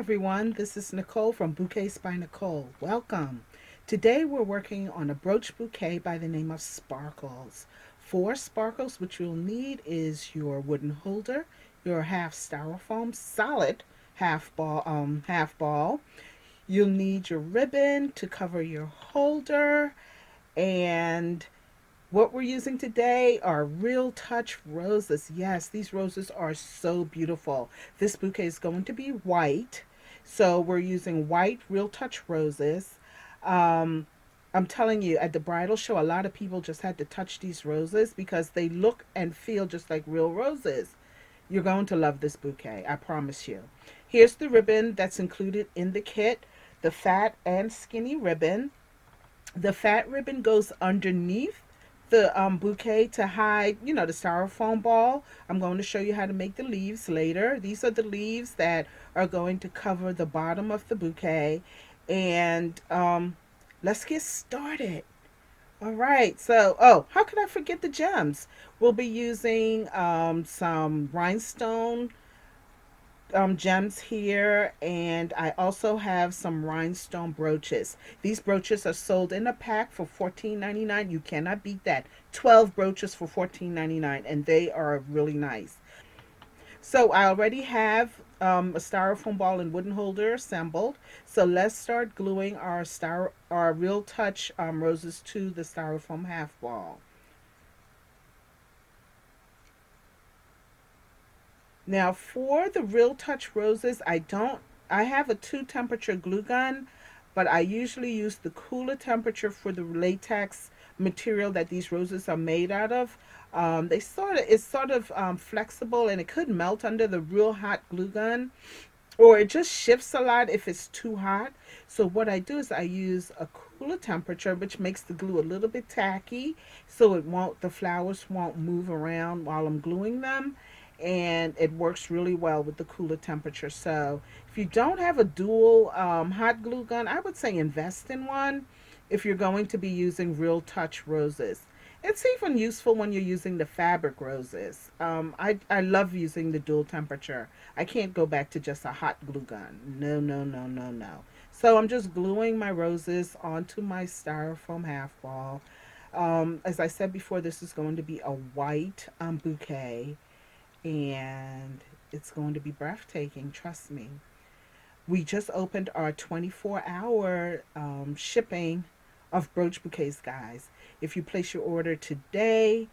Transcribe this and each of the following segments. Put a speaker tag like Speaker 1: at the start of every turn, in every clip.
Speaker 1: everyone, this is Nicole from Bouquets by Nicole. Welcome. Today we're working on a brooch bouquet by the name of Sparkles. For sparkles, what you'll need is your wooden holder, your half styrofoam solid half ball. You'll need your ribbon to cover your holder, and what we're using today are Real Touch roses. Yes, these roses are so beautiful. This bouquet is going to be white. So we're using white Real Touch roses. Um, I'm telling you, at the bridal show, a lot of people just had to touch these roses because they look and feel just like real roses. You're going to love this bouquet, I promise you. Here's the ribbon that's included in the kit, the fat and skinny ribbon. The fat ribbon goes underneath the bouquet to hide, the styrofoam ball. I'm going to show you how to make the leaves later. These are the leaves that are going to cover the bottom of the bouquet. And let's get started. All right. So, how could I forget the gems? We'll be using some rhinestone gems here, and I also have some rhinestone brooches. These brooches are sold in a pack for $14.99. You cannot beat that. 12 brooches for $14.99, and they are really nice. So I already have a styrofoam ball and wooden holder assembled. So let's start gluing our Real Touch roses to the styrofoam half ball. Now for the Real Touch roses, I have a 2 temperature glue gun, but I usually use the cooler temperature for the latex material that these roses are made out of. It's sort of flexible, and it could melt under the real hot glue gun, or it just shifts a lot if it's too hot. So what I do is I use a cooler temperature, which makes the glue a little bit tacky, so the flowers won't move around while I'm gluing them, and it works really well with the cooler temperature. So if you don't have a dual hot glue gun, I would say invest in one if you're going to be using Real Touch roses. It's even useful when you're using the fabric roses. I love using the dual temperature. I can't go back to just a hot glue gun. No, no, no, no, no. So I'm just gluing my roses onto my styrofoam half ball. As I said before, this is going to be a white bouquet, and it's going to be breathtaking, trust me. We just opened our 24-hour shipping of brooch bouquets, guys. If you place your order today,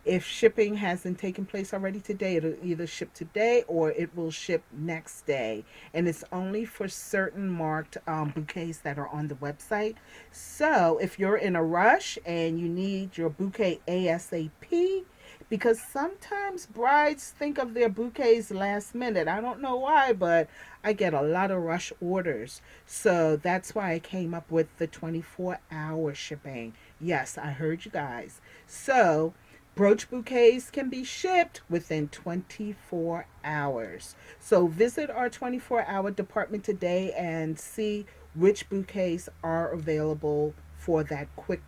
Speaker 1: if shipping hasn't taken place already today, it'll either ship today or it will ship next day. And it's only for certain marked bouquets that are on the website. So if you're in a rush and you need your bouquet ASAP, because sometimes brides think of their bouquets last minute. I don't know why, but I get a lot of rush orders. So that's why I came up with the 24-hour shipping. Yes, I heard you guys. So brooch bouquets can be shipped within 24 hours. So visit our 24-hour department today and see which bouquets are available for that quick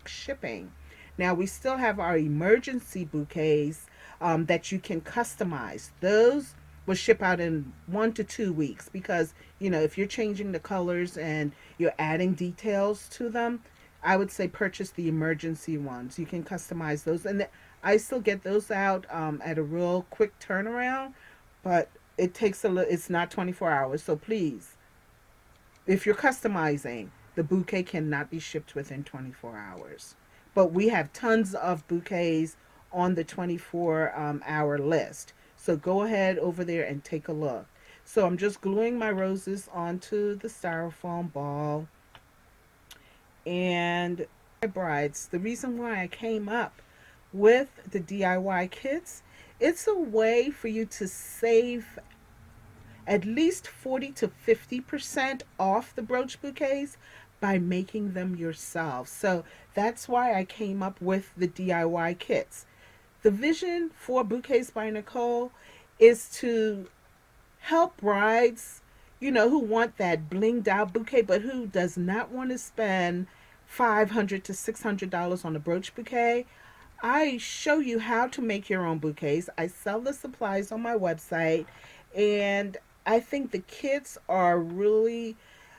Speaker 1: shipping. Now we still have our emergency bouquets that you can customize. Those will ship out in 1 to 2 weeks because, if you're changing the colors and you're adding details to them, I would say purchase the emergency ones. You can customize those. And I still get those out at a real quick turnaround, but it's not 24 hours. So please, if you're customizing, the bouquet cannot be shipped within 24 hours. But we have tons of bouquets on the 24-hour list. So go ahead over there and take a look. So I'm just gluing my roses onto the styrofoam ball. And my brides, the reason why I came up with the DIY kits, it's a way for you to save at least 40 to 50% off the brooch bouquets by making them yourself. So that's why I came up with the DIY kits. The vision for Bouquets by Nicole is to help brides, who want that blinged out bouquet, but who does not want to spend $500 to $600 on a brooch bouquet. I show you how to make your own bouquets. I sell the supplies on my website, and I think the kits are really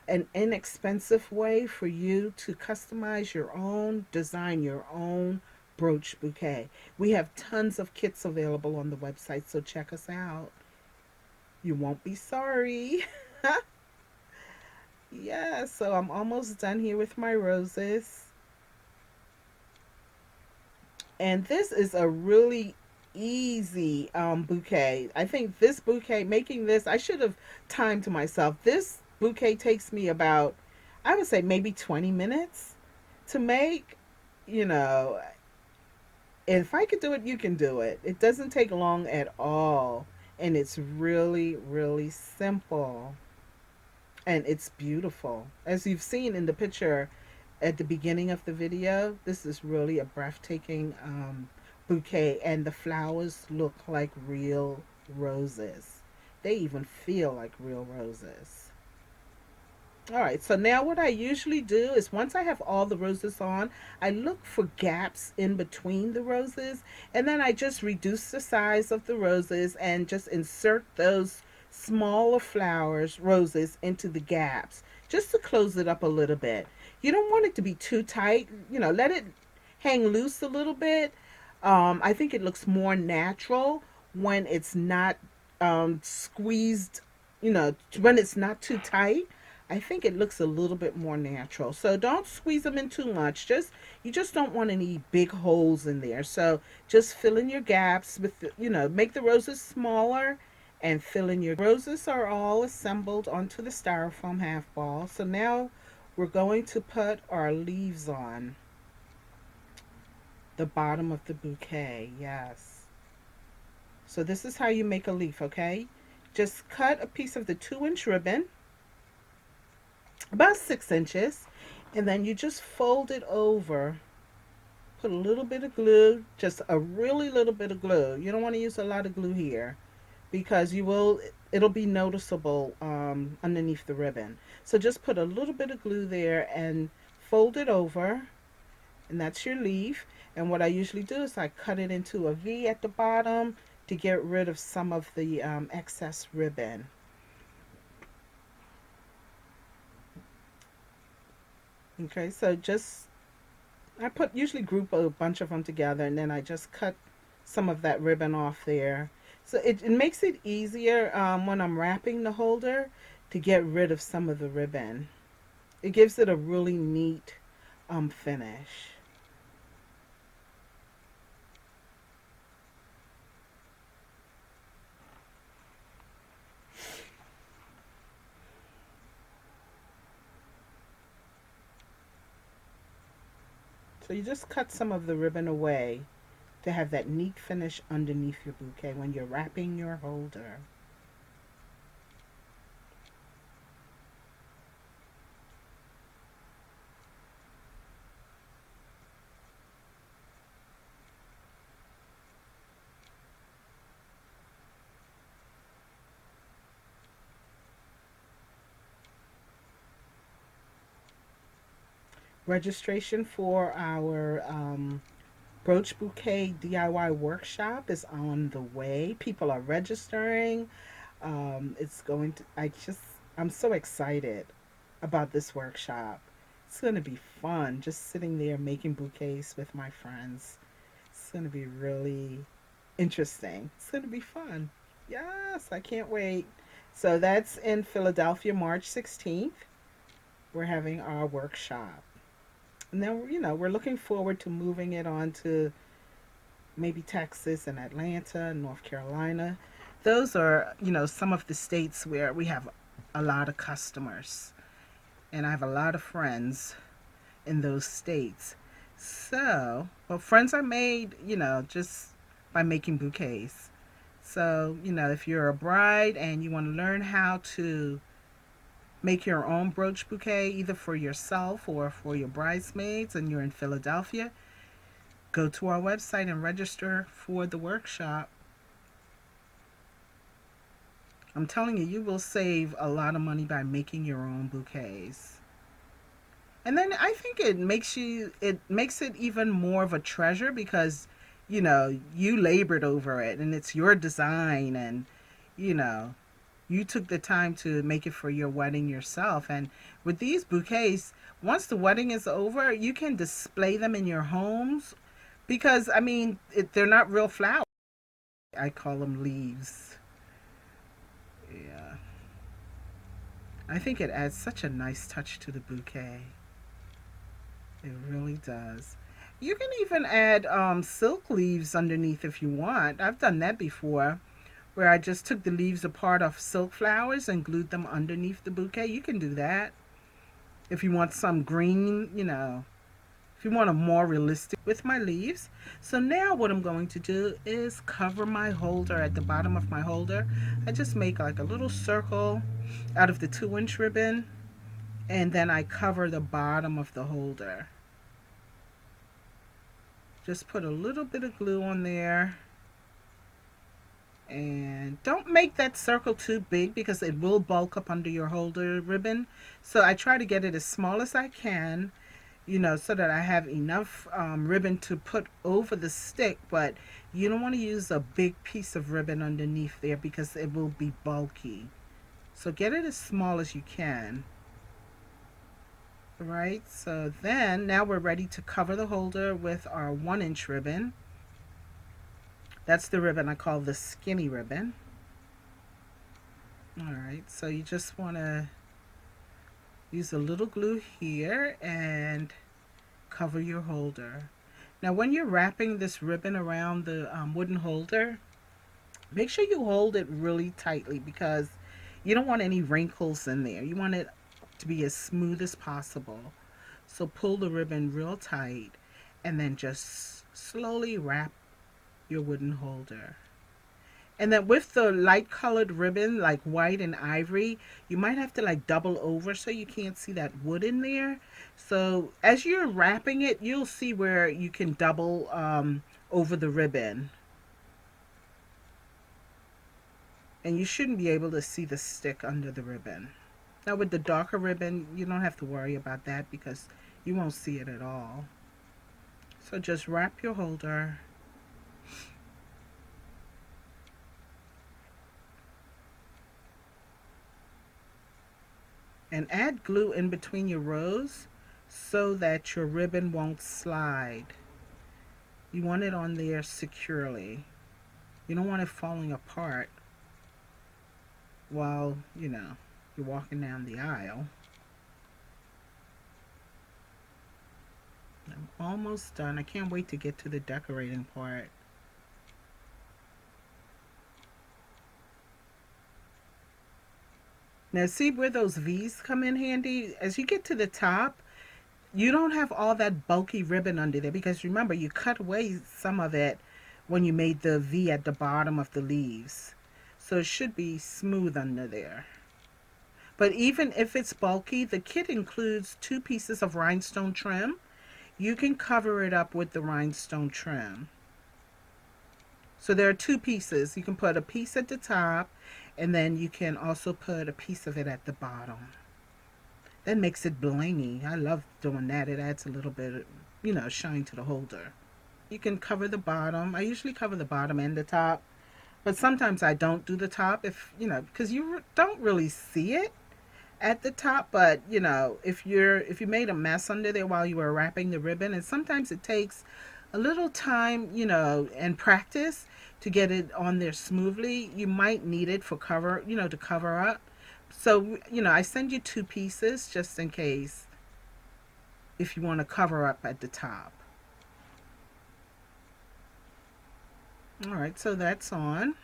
Speaker 1: an inexpensive way for you to customize your own, design your own brooch bouquet. We have tons of kits available on the website, so check us out. You won't be sorry. Yeah, so I'm almost done here with my roses. And this is a really easy bouquet. I think this bouquet, making this, I should have timed to myself. This bouquet takes me about, I would say maybe 20 minutes to make. You know, if I could do it, you can do it. It doesn't take long at all. And it's really, really simple. And it's beautiful. As you've seen in the picture at the beginning of the video, this is really a breathtaking bouquet, and the flowers look like real roses. They even feel like real roses. All right, so now what I usually do is once I have all the roses on, I look for gaps in between the roses, and then I just reduce the size of the roses and just insert those smaller flowers, roses, into the gaps just to close it up a little bit. You don't want it to be too tight, let it hang loose a little bit. I think it looks more natural when it's not squeezed, when it's not too tight. I think it looks a little bit more natural. So don't squeeze them in too much. You just don't want any big holes in there. So just fill in your gaps with make the roses smaller and fill in your roses are all assembled onto the styrofoam half ball. So now we're going to put our leaves on the bottom of the bouquet. Yes. So this is how you make a leaf, okay? Just cut a piece of the 2-inch ribbon, about 6 inches, and then you just fold it over. Put a little bit of glue, just a really little bit of glue. You don't want to use a lot of glue here because it'll be noticeable underneath the ribbon. So just put a little bit of glue there and fold it over, and that's your leaf. And what I usually do is I cut it into a V at the bottom to get rid of some of the excess ribbon. Okay, so I usually group a bunch of them together, and then I just cut some of that ribbon off there. So it makes it easier when I'm wrapping the holder to get rid of some of the ribbon. It gives it a really neat finish. So you just cut some of the ribbon away to have that neat finish underneath your bouquet when you're wrapping your holder. Registration for our Brooch Bouquet DIY workshop is on the way. People are registering. It's going to, I'm so excited about this workshop. It's going to be fun just sitting there making bouquets with my friends. It's going to be really interesting. It's going to be fun. Yes, I can't wait. So that's in Philadelphia, March 16th. We're having our workshop. And then, we're looking forward to moving it on to maybe Texas and Atlanta, North Carolina. Those are, some of the states where we have a lot of customers. And I have a lot of friends in those states. So, well, friends are made, just by making bouquets. So, if you're a bride and you want to learn how to make your own brooch bouquet, either for yourself or for your bridesmaids, and you're in Philadelphia, go to our website and register for the workshop. I'm telling you, you will save a lot of money by making your own bouquets. And then I think it makes it even more of a treasure because, you labored over it and it's your design, and, you you took the time to make it for your wedding yourself. And with these bouquets, once the wedding is over, you can display them in your homes because, I mean, they're not real flowers. I call them leaves. Yeah. I think it adds such a nice touch to the bouquet. It really does. You can even add silk leaves underneath if you want. I've done that before, where I just took the leaves apart of silk flowers and glued them underneath the bouquet. You can do that if you want some green, if you want a more realistic with my leaves. So now what I'm going to do is cover my holder. At the bottom of my holder, I just make like a little circle out of the 2-inch ribbon, and then I cover the bottom of the holder. Just put a little bit of glue on there. And don't make that circle too big because it will bulk up under your holder ribbon. So I try to get it as small as I can, so that I have enough ribbon to put over the stick. But you don't want to use a big piece of ribbon underneath there because it will be bulky. So get it as small as you can. Right, so then now we're ready to cover the holder with our 1-inch ribbon. That's the ribbon I call the skinny ribbon. Alright, so you just want to use a little glue here and cover your holder. Now when you're wrapping this ribbon around the wooden holder, make sure you hold it really tightly because you don't want any wrinkles in there. You want it to be as smooth as possible. So pull the ribbon real tight and then just slowly wrap your wooden holder. And then with the light colored ribbon like white and ivory, you might have to like double over so you can't see that wood in there. So as you're wrapping it, you'll see where you can double over the ribbon. And you shouldn't be able to see the stick under the ribbon. Now with the darker ribbon, you don't have to worry about that because you won't see it at all. So just wrap your holder. And add glue in between your rows so that your ribbon won't slide. You want it on there securely. You don't want it falling apart while, you're walking down the aisle. I'm almost done. I can't wait to get to the decorating part. Now see where those V's come in handy? As you get to the top, you don't have all that bulky ribbon under there because remember, you cut away some of it when you made the V at the bottom of the leaves. So it should be smooth under there. But even if it's bulky, the kit includes 2 pieces of rhinestone trim. You can cover it up with the rhinestone trim. So there are 2 pieces. You can put a piece at the top, and then you can also put a piece of it at the bottom. That makes it blingy. I love doing that. It adds a little bit, shine to the holder. You can cover the bottom. I usually cover the bottom and the top, but sometimes I don't do the top because you don't really see it at the top. But if you made a mess under there while you were wrapping the ribbon, and sometimes it takes a little time, and practice to get it on there smoothly, you might need it for cover, to cover up. So, I send you 2 pieces just in case if you want to cover up at the top. All right, so that's on.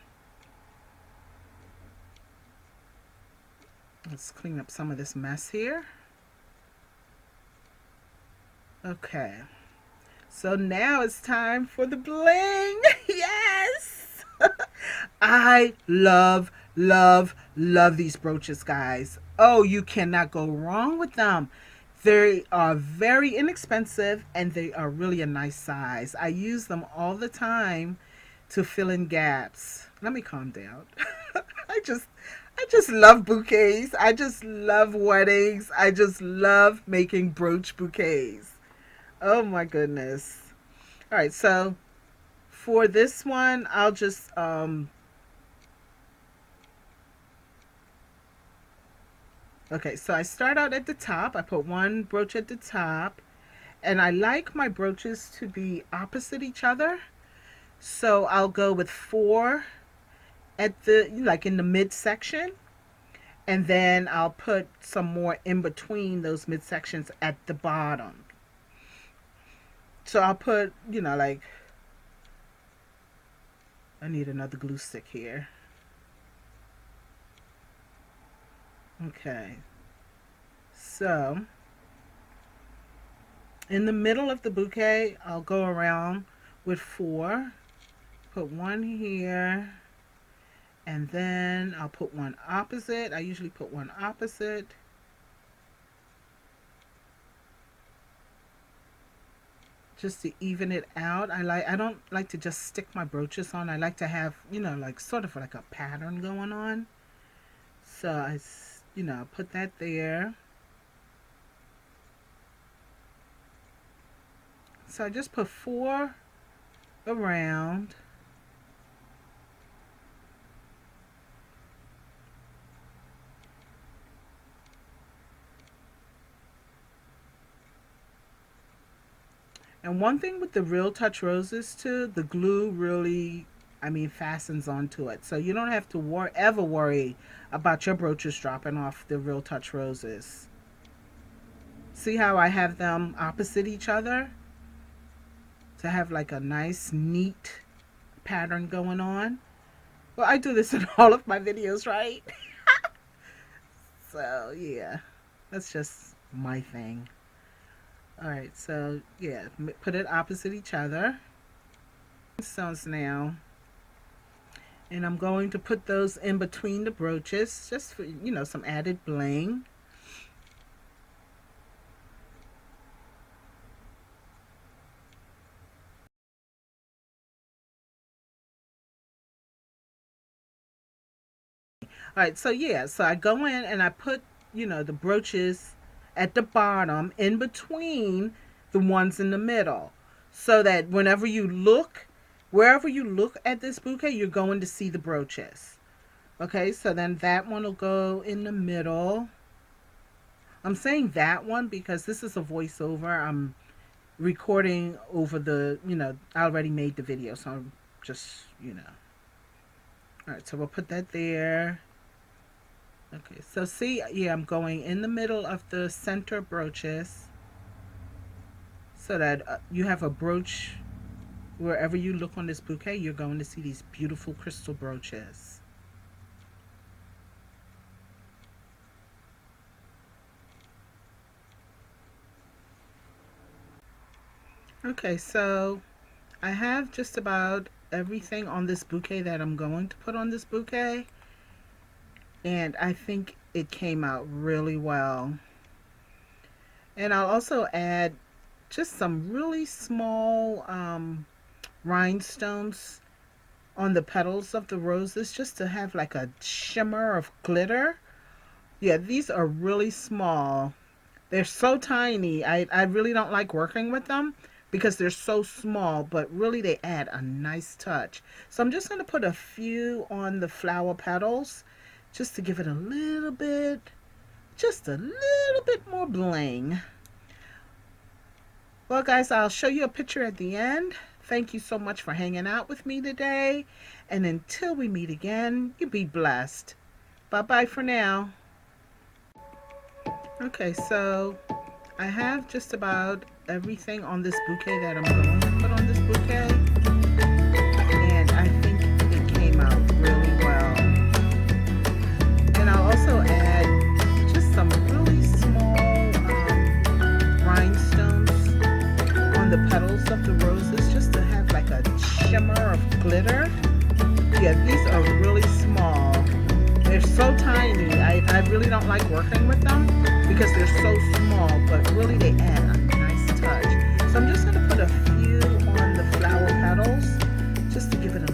Speaker 1: Let's clean up some of this mess here. Okay. So now it's time for the bling. Yes! I love, love, love these brooches, guys. Oh, you cannot go wrong with them. They are very inexpensive and they are really a nice size. I use them all the time to fill in gaps. Let me calm down. I just love bouquets. I just love weddings. I just love making brooch bouquets. Oh my goodness. All right, so for this one, I'll just Okay, so I start out at the top. I put one brooch at the top, and I like my brooches to be opposite each other. So I'll go with four at the, like in the midsection, and then I'll put some more in between those midsections at the bottom. So I'll put, like, I need another glue stick here. Okay. So in the middle of the bouquet, I'll go around with four, put one here, and then I'll put one opposite. I usually put one opposite. Just to even it out. I don't like to just stick my brooches on. I like to have, like sort of like a pattern going on. So I, put that there. So I just put four around. And one thing with the Real Touch roses too, the glue really, fastens onto it. So you don't have to ever worry about your brooches dropping off the Real Touch roses. See how I have them opposite each other? To have like a nice, neat pattern going on. Well, I do this in all of my videos, right? So, yeah, that's just my thing. All right, so yeah, put it opposite each other. Stones now, and I'm going to put those in between the brooches just for, some added bling. All right, so yeah, so I go in and I put, the brooches at the bottom in between the ones in the middle, so that wherever you look at this bouquet, you're going to see the brooches. Okay, so then that one will go in the middle. I'm saying that one because this is a voiceover. I'm recording over the, I already made the video, so I'm just, All right, so we'll put that there. Okay, so see, yeah, I'm going in the middle of the center brooches so that you have a brooch wherever you look on this bouquet, you're going to see these beautiful crystal brooches. Okay, so I have just about everything on this bouquet that I'm going to put on this bouquet. And I think it came out really well. And I'll also add just some really small rhinestones on the petals of the roses just to have like a shimmer of glitter. Yeah, these are really small. They're so tiny. I really don't like working with them because they're so small, but really they add a nice touch. So I'm just going to put a few on the flower petals just to give it just a little bit more bling. Well, guys, I'll show you a picture at the end. Thank you so much for hanging out with me today. And until we meet again, you be blessed. Bye-bye for now. Okay, so I have just about everything on this bouquet that I'm going to put on this bouquet. And I think it came out really well. And I'll also add just some really small rhinestones on the petals of the roses just to have like a shimmer of glitter. Yeah, these are really small. They're so tiny. I really don't like working with them because they're so small, but really they add a nice touch. So I'm just going to put a few on the flower petals just to give it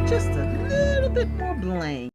Speaker 1: just a little bit more bling.